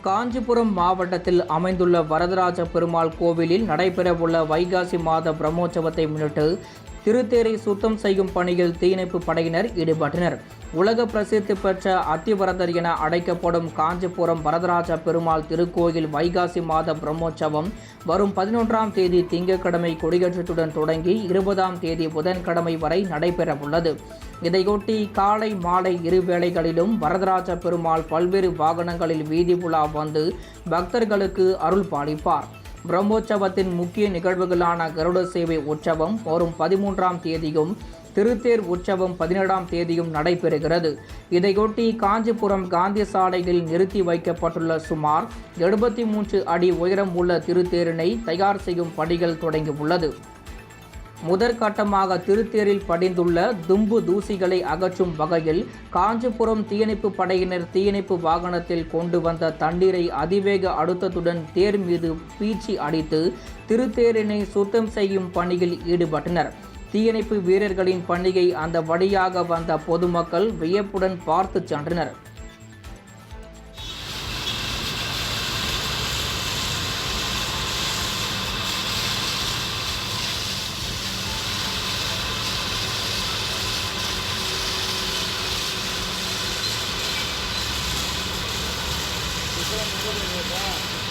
காஞ்சிபுரம் மாவட்டத்தில் அமைந்துள்ள வரதராஜ பெருமாள் கோவிலில் நடைபெறவுள்ள வைகாசி மாத பிரம்மோற்சவத்தை முன்னிட்டு திருத்தேரை சுத்தம் செய்யும் பணியில் தீயணைப்பு படையினர் ஈடுபட்டனர். உலக பிரசித்தி பெற்ற அத்திவரதர் என அழைக்கப்படும் காஞ்சிபுரம் வரதராஜ பெருமாள் திருக்கோயில் வைகாசி மாத பிரம்மோற்சவம் வரும் 11ஆம் தேதி திங்கட்கிழமை கொடியேற்றத்துடன் தொடங்கி 20ஆம் தேதி புதன்கிழமை வரை நடைபெறவுள்ளது. இதையொட்டி காலை மாலை இரு வேளைகளிலும் வரதராஜ பெருமாள் பல்வேறு வாகனங்களில் வீதி உலா வந்து பக்தர்களுக்கு அருள் பாலிப்பார். பிரம்மோற்சவத்தின் முக்கிய நிகழ்வுகளான கருட சேவை உற்சவம் வரும் 13ஆம் தேதியும் திருத்தேர் உற்சவம் 17ஆம் தேதியும் நடைபெறுகிறது. இதையொட்டி காஞ்சிபுரம் காந்தி சாலையில் நிறுத்தி வைக்கப்பட்டுள்ள சுமார் 73 அடி உயரம் உள்ள திருத்தேரினை தயார் செய்யும் பணிகள் தொடங்கியுள்ளது. முதற்கட்டமாக திருத்தேரில் படிந்துள்ள தும்பு தூசிகளை அகற்றும் வகையில் காஞ்சிபுரம் தீயணைப்பு படையினர் தீயணைப்பு வாகனத்தில் கொண்டு வந்த தண்ணீரை அதிவேக அழுத்தத்துடன் தேர் மீது பீச்சி அடித்து திருத்தேரினை சுத்தம் செய்யும் பணியில் ஈடுபட்டனர். தீயணைப்பு வீரர்களின் பணியை அந்த வழியாக வந்த பொதுமக்கள் வியப்புடன் பார்த்து சென்றனர். Gracias.